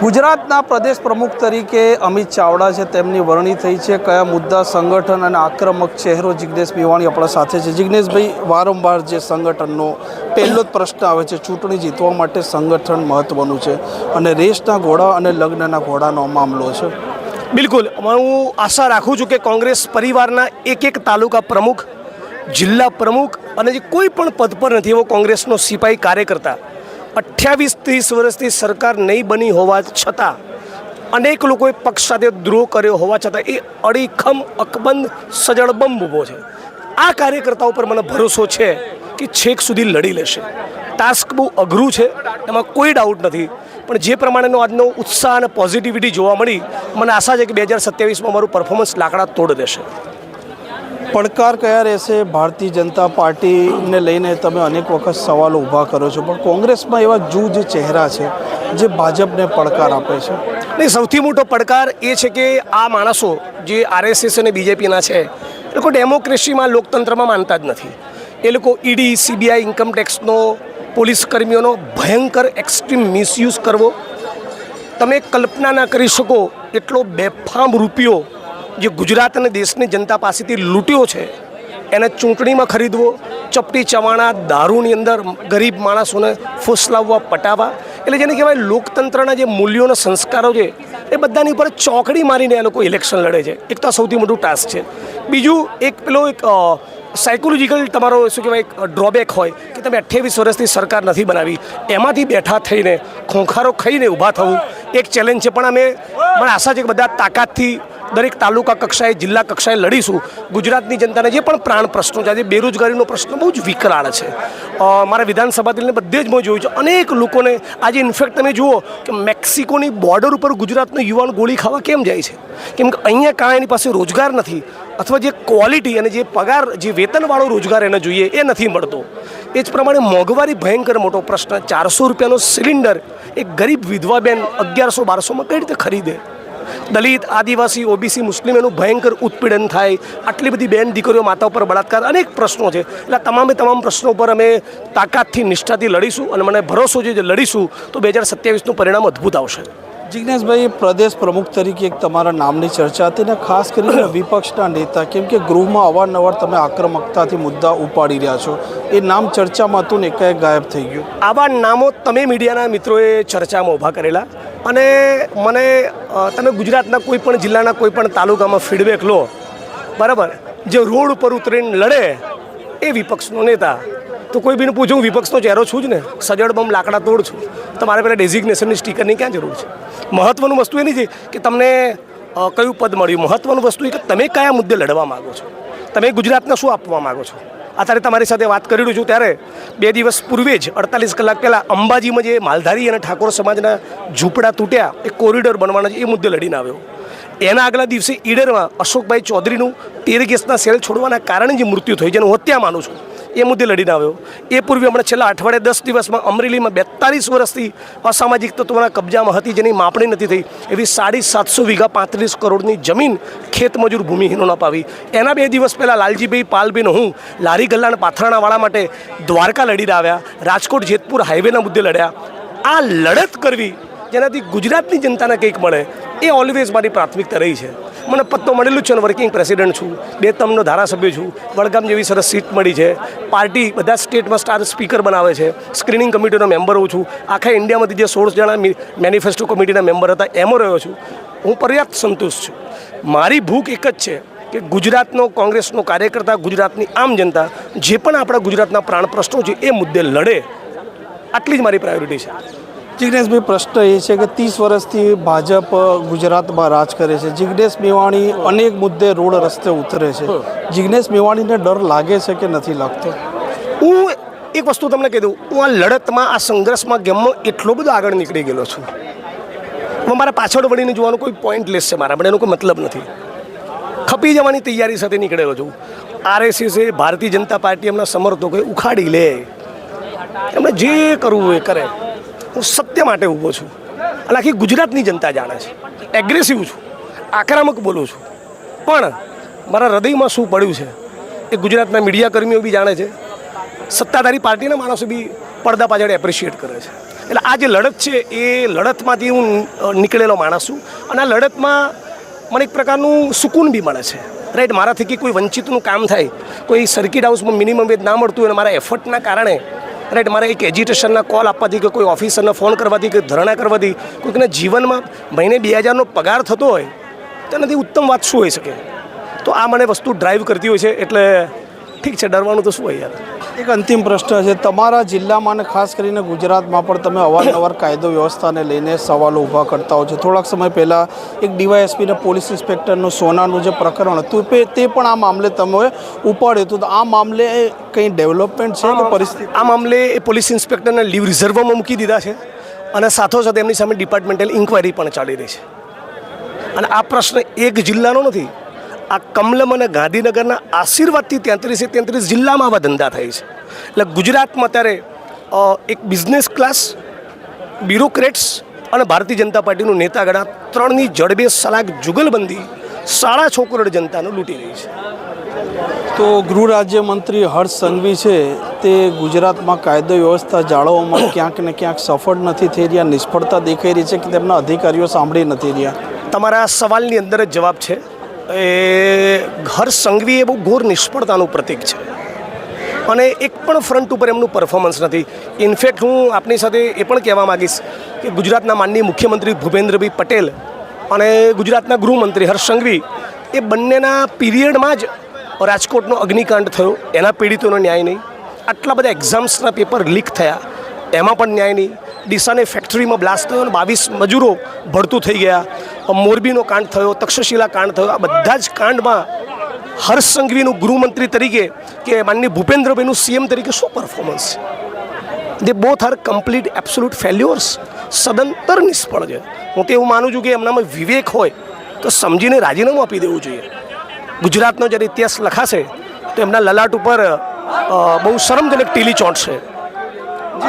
ગુજરાતના પ્રદેશ પ્રમુખ તરીકે અમિત ચાવડા છે, તેમની વરણી થઈ છે. કયા મુદ્દા, સંગઠન અને આક્રમક ચહેરો જિગ્નેશ મેવાણી આપણા સાથે છે. જિગ્નેશભાઈ, વારંવાર જે સંગઠનનો પહેલો જ પ્રશ્ન આવે છે, ચૂંટણી જીતવા માટે સંગઠન મહત્ત્વનું છે અને રેસના ઘોડા અને લગ્નના ઘોડાનો મામલો છે. બિલકુલ, હું આશા રાખું છું કે કોંગ્રેસ પરિવારના એક તાલુકા પ્રમુખ, જિલ્લા પ્રમુખ અને જે કોઈ પણ પદ પર નથી એવો કોંગ્રેસનો સિપાહી કાર્યકર્તા 28-30 વર્ષથી સરકાર નહીં બની હોવા છતાં, અનેક લોકોએ પક્ષ સાથે દ્રોહ કર્યો હોવા છતાં એ અડીખમ અકબંધ સજળબંબ ઊભો છે. આ કાર્યકર્તાઓ પર મને ભરોસો છે કે છેક સુધી લડી લેશે. ટાસ્ક બહુ અઘરું છે, એમાં કોઈ ડાઉટ નથી, પણ જે પ્રમાણેનો આજનો ઉત્સાહ અને પોઝિટિવિટી જોવા મળી, મને આશા છે કે 2027માં મારું પરફોર્મન્સ લાકડા તોડ દેશે. પડકાર કયા રહેશે? ભારતીય જનતા પાર્ટીને લઈને તમે અનેક વખત સવાલો ઊભા કરો છો, પણ કોંગ્રેસમાં એવા જૂજ ચહેરા છે જે ભાજપને પડકાર આપે છે. નહીં, સૌથી મોટો પડકાર એ છે કે આ માણસો જે આરએસએસ અને બીજેપીના છે, એ લોકો ડેમોક્રેસીમાં, લોકતંત્રમાં માનતા જ નથી. એ લોકો ઈડી, સીબીઆઈ, ઇન્કમટેક્સનો, પોલીસ કર્મીઓનો ભયંકર એક્સ્ટ્રીમ મિસયુઝ કરવો, તમે કલ્પના ના કરી શકો એટલો બેફામ રૂપિયો જે ગુજરાત અને દેશની જનતા પાસેથી લૂંટ્યો છે એને ચૂંટણીમાં ખરીદવો, ચપટી ચવાણા દારૂની અંદર ગરીબ માણસોને ફૂસલાવવા, પટાવવા. એટલે જેને કહેવાય લોકતંત્રના જે મૂલ્યોના સંસ્કારો છે એ બધાની ઉપર ચોકડી મારીને એ લોકો ઇલેક્શન લડે છે. એક તો સૌથી મોટું ટાસ્ક છે. બીજું એક સાયકોલોજીકલ તમારો શું કહેવાય ડ્રોબેક હોય કે તમે 28 વર્ષથી સરકાર નથી બનાવી, એમાંથી બેઠા થઈને ખોંખારો ખાઈને ઊભા થવું એક ચેલેન્જ છે. પણ મને આશા છે કે બધા તાકાતથી દરેક તાલુકા કક્ષાએ, જિલ્લા કક્ષાએ લડીશું. ગુજરાતની જનતાને જે પણ પ્રાણ પ્રશ્નો છે, આજે બેરોજગારીનો પ્રશ્ન બહુ જ વિકરાળ છે. મારા વિધાનસભાથી બધે જ મેં જોયું છે, અનેક લોકોને આજે ઇનફેક્ટ તમે જુઓ કે મેક્સિકોની બોર્ડર ઉપર ગુજરાતનો યુવાન ગોળી ખાવા કેમ જાય છે? કેમ કે અહીંયા કાંઈ એની પાસે રોજગાર નથી, અથવા જે ક્વોલિટી અને જે પગાર, જે વેતનવાળો રોજગાર એને જોઈએ એ નથી મળતો. એ જ પ્રમાણે મોંઘવારી ભયંકર મોટો પ્રશ્ન. 400 રૂપિયાનો સિલિન્ડર એક ગરીબ વિધવા બેન 1100-1200માં કઈ રીતે ખરીદે? દલિત, આદિવાસી, ઓબીસી, મુસ્લિમ એનું ભયંકર ઉત્પીડન થાય. આટલી બધી બેન દીકરીઓ, માતા ઉપર બળાત્કાર, અનેક પ્રશ્નો છે. એટલે તમામ પ્રશ્નો પર અમે તાકાતથી, નિષ્ઠાથી લડીશું અને મને ભરોસો છે જે લડીશું તો 2027નું પરિણામ અદ્ભુત આવશે. જિગ્નેશભાઈ, પ્રદેશ પ્રમુખ તરીકે એક તમારા નામની ચર્ચા હતી ને ખાસ કરીને વિપક્ષના નેતા, કેમ કે ગૃહમાં અવારનવાર તમે આક્રમકતાથી મુદ્દા ઉપાડી રહ્યા છો, એ નામ ચર્ચામાં હતું ને એકાએક ગાયબ થઈ ગયું. આવા નામો તમે મીડિયાના મિત્રોએ ચર્ચામાં ઊભા કરેલા અને મને તમે ગુજરાતના કોઈ પણ જિલ્લાના કોઈ પણ તાલુકામાં ફીડબેક લો, બરાબર, જે રોડ ઉપર ઉતરીને લડે એ વિપક્ષનો નેતા, તો કોઈ બીને પૂછું, વિપક્ષનો ચહેરો છું જ ને, સજળબમ લાકડા તોડ છું, તમારે પહેલાં ડેઝિગ્નેશનની સ્ટીકરની ક્યાં જરૂર છે? મહત્ત્વનું વસ્તુ એ નથી કે તમને કયું પદ મળ્યું, મહત્ત્વનું વસ્તુ એ કે તમે કયા મુદ્દે લડવા માગો છો, તમે ગુજરાતને શું આપવા માગો છો. અત્યારે તમારી સાથે વાત કરી રહ્યો છું ત્યારે 2 દિવસ પૂર્વે જ 48 કલાક પહેલાં અંબાજીમાં જે માલધારી અને ઠાકોર સમાજના ઝૂંપડા તૂટ્યા, એ કોરિડોર બનવાના છે, એ મુદ્દે લડીને આવ્યો. એના આગલા દિવસે ઈડરમાં અશોકભાઈ ચૌધરીનું ટીયર ગેસના સેલ છોડવાના કારણે જે મૃત્યુ થઈ, જેને હું હત્યા માનું છું, એ મુદ્દે લડીને આવ્યો. એ પૂર્વે હમણાં છેલ્લા અઠવાડિયે 10 દિવસમાં અમરેલીમાં 42 વર્ષથી અસામાજિક તત્વોના કબજામાં હતી, જેની માપણી નથી થઈ, એવી 750 વીઘા 35 કરોડની જમીન ખેતમજૂર ભૂમિહીનોને અપાવી. એના 2 દિવસ પહેલાં લાલજીભાઈ પાલબેન હું લારી ગલ્લાના પાથરાણાવાળા માટે દ્વારકા લડીને આવ્યા, રાજકોટ જેતપુર હાઈવેના મુદ્દે લડ્યા. આ લડત કરવી જેનાથી ગુજરાતની જનતાને કંઈક મળે, એ ઓલવેઝ મારી પ્રાથમિકતા રહી છે. મને પત્તો મળેલું છે, વર્કિંગ પ્રેસિડેન્ટ છું, 2 ટર્મનો ધારાસભ્ય છું, વડગામ જેવી સરસ સીટ મળી છે, પાર્ટી બધા સ્ટેટમાં સ્ટાર સ્પીકર બનાવે છે, સ્ક્રીનિંગ કમિટીનો મેમ્બર હોઉં છું, આખા ઇન્ડિયામાંથી જે 16 જણા મેનિફેસ્ટો કમિટીના મેમ્બર હતા એમાં રહ્યો છું. હું પર્યાપ્ત સંતુષ્ટ છું. મારી ભૂખ એક જ છે કે ગુજરાતનો કોંગ્રેસનો કાર્યકર્તા, ગુજરાતની આમ જનતા જે પણ આપણા ગુજરાતના પ્રાણ પ્રશ્નો છે એ મુદ્દે લડે, આટલી જ મારી પ્રાયોરિટી છે. જિગ્નેશભાઈ, પ્રશ્ન એ છે કે 30 વર્ષથી ભાજપ ગુજરાતમાં રાજ કરે છે. જિગ્નેશ મેવાણી અનેક મુદ્દે રોડ રસ્તે ઉતરે છે. જિગ્નેશ મેવાણીને ડર લાગે છે કે નથી લાગતો? હું એક વસ્તુ તમને કહી દઉં, હું આ લડતમાં, આ સંઘર્ષમાં, ગેમમાં એટલો બધો આગળ નીકળી ગયેલો છું. હું મારા પાછળ વળીને જોવાનો કોઈ પોઈન્ટલેસ છે, મારા પણ એનો કોઈ મતલબ નથી. ખપી જવાની તૈયારી સાથે નીકળેલો છું. આરએસએસ, ભારતીય જનતા પાર્ટી, એમના સમર્થકોએ ઉખાડી લે, એમને જે કરવું એ કરે. હું સત્ય માટે ઊભો છું અને આખી ગુજરાતની જનતા જાણે છે. એગ્રેસિવ છું, આક્રમક બોલું છું, પણ મારા હૃદયમાં શું પડ્યું છે એ ગુજરાતના મીડિયા કર્મીઓ બી જાણે છે, સત્તાધારી પાર્ટીના માણસો બી પડદા પાછળ એપ્રિશિએટ કરે છે. એટલે આ જે લડત છે એ લડતમાંથી હું નીકળેલો માણસ છું અને આ લડતમાં મને એક પ્રકારનું સુકૂન બી મળે છે, રાઈટ. મારાથી કે કોઈ વંચિતનું કામ થાય, કોઈ સર્કિટ હાઉસમાં મિનિમમ વેજ ના મળતું હોય અને મારા એફર્ટના કારણે, રાઈટ, મારે એક એજ્યુટેશનના કોલ આપવાથી કે કોઈ ઓફિસરને ફોન કરવાથી કે ધરણા કરવાથી કોઈકના જીવનમાં મહિને 2000નો પગાર થતો હોય તેનાથી ઉત્તમ વાત શું હોઈ શકે. તો આ મને વસ્તુ ડ્રાઈવ કરતી હોય છે. એટલે ઠીક છે, ડરવાનું તો શું હોય યાર. એક અંતિમ પ્રશ્ન છે, તમારા જિલ્લામાં અને ખાસ કરીને ગુજરાતમાં પણ તમે અવારનવાર કાયદો વ્યવસ્થાને લઈને સવાલો ઊભા કરતા હો છો. થોડાક સમય પહેલાં એક ડીવાયએસપીને પોલીસ ઇન્સ્પેક્ટરનું સોનાનું જે પ્રકરણ હતું તે પણ આ મામલે તમે ઉપાડ્યું હતું. તો આ મામલે કંઈ ડેવલપમેન્ટ છે કે પરિસ્થિતિ? આ મામલે એ પોલીસ ઇન્સ્પેક્ટરને લીવ રિઝર્વમાં મૂકી દીધા છે અને સાથોસાથ એમની સામે ડિપાર્ટમેન્ટલ ઇન્ક્વાયરી પણ ચાલી રહી છે. અને આ પ્રશ્ન એક જિલ્લાનો નથી, આ કમલમ અને ગાંધીનગરના આશીર્વાદથી 33 જિલ્લામાં આવા ધંધા થાય છે. એટલે ગુજરાતમાં અત્યારે એક બિઝનેસ ક્લાસ, બ્યુરોક્રેટ્સ અને ભારતીય જનતા પાર્ટીનું નેતાગણા ત્રણની જડબે સલાક જુગલબંધી શાળા છોકરોડ જનતાને લૂંટી રહી છે. તો ગૃહ રાજ્યમંત્રી હર્ષ સંઘવી છે તે ગુજરાતમાં કાયદો વ્યવસ્થા જાળવવામાં ક્યાંક ને ક્યાંક સફળ નથી થઈ રહ્યા, નિષ્ફળતા દેખાઈ રહી છે કે તેમના અધિકારીઓ સાંભળી નથી રહ્યા. તમારા સવાલની અંદર જ જવાબ છે. એ હર્ષ સંઘવી એ બહુ ઘોર નિષ્ફળતાનું પ્રતીક છે અને એક પણ ફ્રન્ટ ઉપર એમનું પરફોર્મન્સ નથી. ઇનફેક્ટ હું આપની સાથે એ પણ કહેવા માગીશ કે ગુજરાતના માનનીય મુખ્યમંત્રી ભૂપેન્દ્રભાઈ પટેલ અને ગુજરાતના ગૃહમંત્રી હર્ષ સંઘવી એ બંનેના પીરિયડમાં જ રાજકોટનો અગ્નિકાંડ થયો, એના પીડિતોનો ન્યાય નહીં. આટલા બધા એક્ઝામ્સના પેપર લીક થયા, એમાં પણ ન્યાય નહીં. ડીસાની ફેક્ટરીમાં બ્લાસ્ટ થયો અને 22 મજૂરો ભડતું થઈ ગયા. મોરબીનો કાંડ થયો, તક્ષશિલા કાંડ થયો. આ બધા જ કાંડમાં હર્ષ સંઘવીનું ગૃહમંત્રી તરીકે કે માનનીય ભૂપેન્દ્રભાઈનું સીએમ તરીકે શું પરફોર્મન્સ છે? They both are complete absolute failures. સદંતર નિષ્ફળ છે. હું તો એવું માનું છું કે એમનામાં વિવેક હોય તો સમજીને રાજીનામું આપી દેવું જોઈએ. ગુજરાતનો જ્યારે ઇતિહાસ લખાશે તો એમના લલાટ ઉપર બહુ શરમજનક ટીલી ચોંટશે.